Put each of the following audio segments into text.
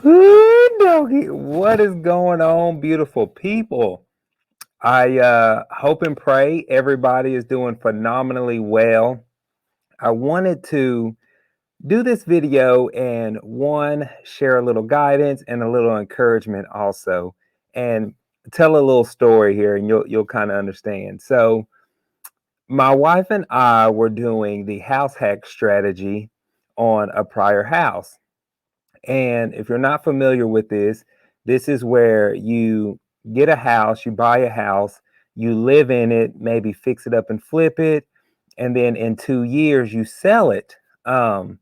Ooh, doggy, what is going on, beautiful people? I hope and pray everybody is doing phenomenally well. I wanted to do this video and one, share a little guidance and a little encouragement also, and tell a little story here, and you'll kind of understand. So, my wife and I were doing the house hack strategy on a prior house. And if you're not familiar with this, this is where you get a house, you buy a house, you live in it, maybe fix it up and flip it, and then in 2 years you sell it. Um,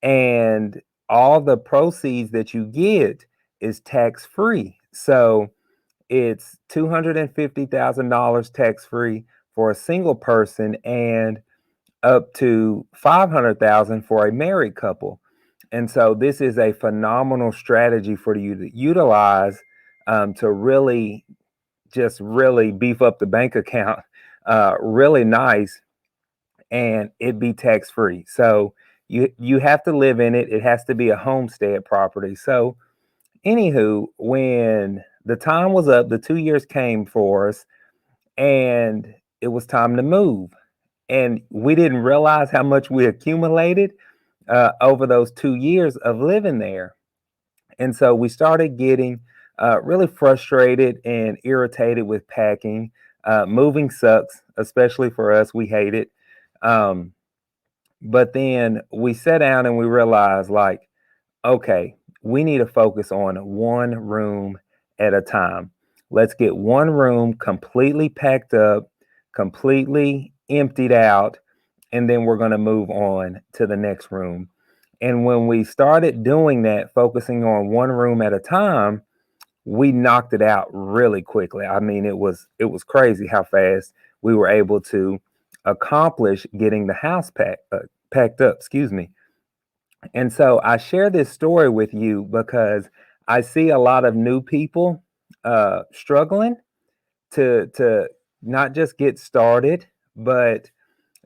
and all the proceeds that you get is tax free. So it's $250,000 tax free for a single person and up to 500,000 for a married couple. And so this is a phenomenal strategy for you to utilize to really just really beef up the bank account really nice and it be tax free. So you have to live in it. It has to be a homestead property. So anywho, when the time was up, the 2 years came for us and it was time to move. And we didn't realize how much we accumulated over those 2 years of living there. And so we started getting really frustrated and irritated with packing. Moving sucks, especially for us. We hate it. Um, but then we sat down and we realized, like, okay, we need to focus on one room at a time. Let's get one room completely packed up, completely emptied out, and then we're going to move on to the next room. And when we started doing that, focusing on one room at a time, we knocked it out really quickly. I mean, it was crazy how fast we were able to accomplish getting the house packed up. Excuse me. And so I share this story with you because I see a lot of new people struggling to not just get started, but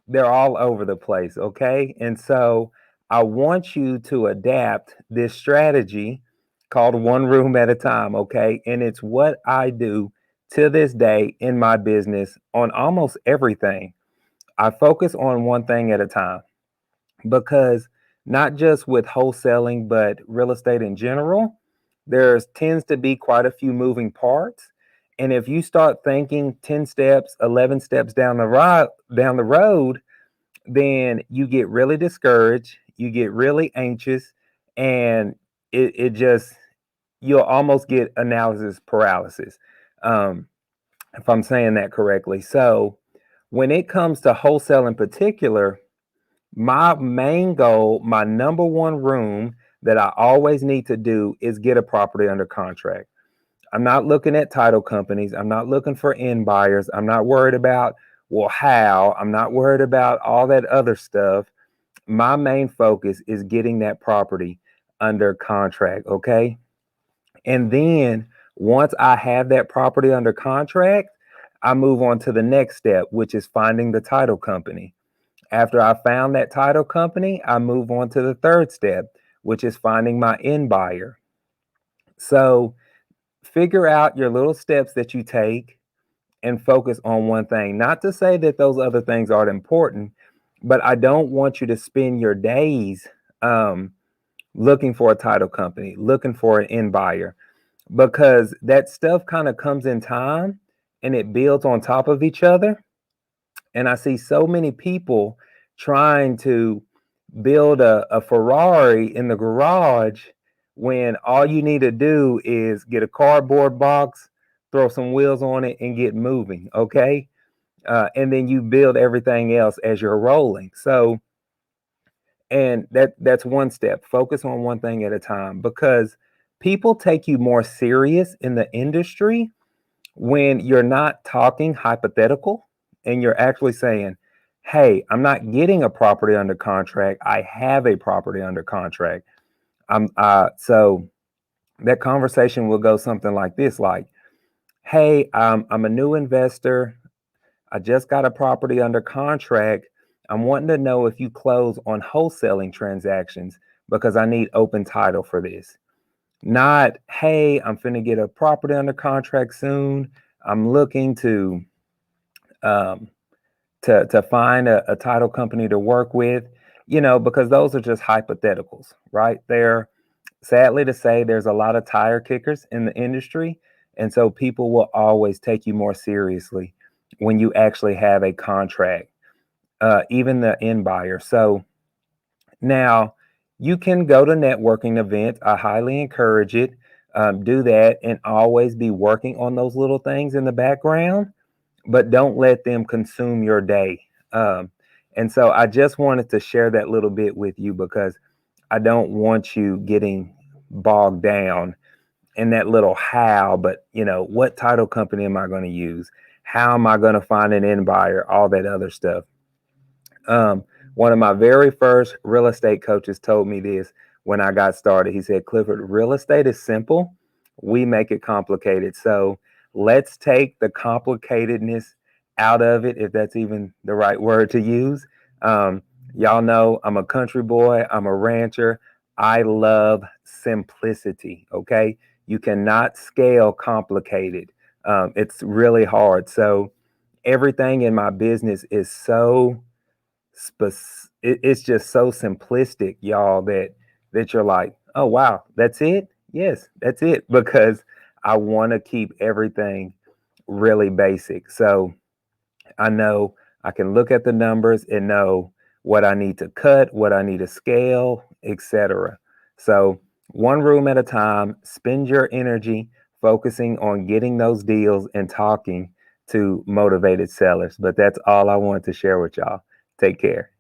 they're all over the place, okay? And so I want you to adapt this strategy called one room at a time, okay? And it's what I do to this day in my business on almost everything. I focus on one thing at a time because not just with wholesaling, but real estate in general, there's tends to be quite a few moving parts. And if you start thinking 10 steps, 11 steps down the road, then you get really discouraged, you get really anxious, and it just you'll almost get analysis paralysis. Um, if I'm saying that correctly. So when it comes to wholesale in particular, my main goal, my number one room that I always need to do is get a property under contract. I'm not looking at title companies. I'm not looking for end buyers. I'm not worried about, well, how. I'm not worried about all that other stuff. My main focus is getting that property under contract. Okay. And then once I have that property under contract, I move on to the next step, which is finding the title company. After I found that title company, I move on to the third step, which is finding my end buyer. So figure out your little steps that you take and focus on one thing. Not to say that those other things aren't important, but I don't want you to spend your days um, looking for a title company, looking for an end buyer, because that stuff kind of comes in time and it builds on top of each other. And I see so many people trying to build a Ferrari in the garage when all you need to do is get a cardboard box, throw some wheels on it, and get moving. Okay. And then you build everything else as you're rolling. So, and that's one step. Focus on one thing at a time because people take you more serious in the industry when you're not talking hypothetical and you're actually saying, hey, I'm not getting a property under contract. I have a property under contract. So that conversation will go something like this, like, hey, I'm a new investor. I just got a property under contract. I'm wanting to know if you close on wholesaling transactions because I need open title for this. Not, hey, I'm finna get a property under contract soon. I'm looking um, to find a title company to work with, because those are just hypotheticals, right? There, sadly to say, there's a lot of tire kickers in the industry, and so people will always take you more seriously when you actually have a contract, even the end buyer. So now you can go to networking events. I highly encourage it. Do that and always be working on those little things in the background, but don't let them consume your day. Um, and so I just wanted to share that little bit with you because I don't want you getting bogged down in that little how, but what title company am I going to use? How am I going to find an end buyer? All that other stuff. Um, One of my very first real estate coaches told me this when I got started. He said, Clifford, real estate is simple. We make it complicated. So let's take the complicatedness out of it, if that's even the right word to use. Um, y'all know I'm a country boy, I'm a rancher. I love simplicity. Okay. You cannot scale complicated, it's really hard. So everything in my business is so it's just so simplistic, y'all, that you're like, oh wow, that's it. Yes, that's it, because I want to keep everything really basic. So I know I can look at the numbers and know what I need to cut, what I need to scale, etc. So one room at a time, spend your energy focusing on getting those deals and talking to motivated sellers. But that's all I wanted to share with y'all. Take care.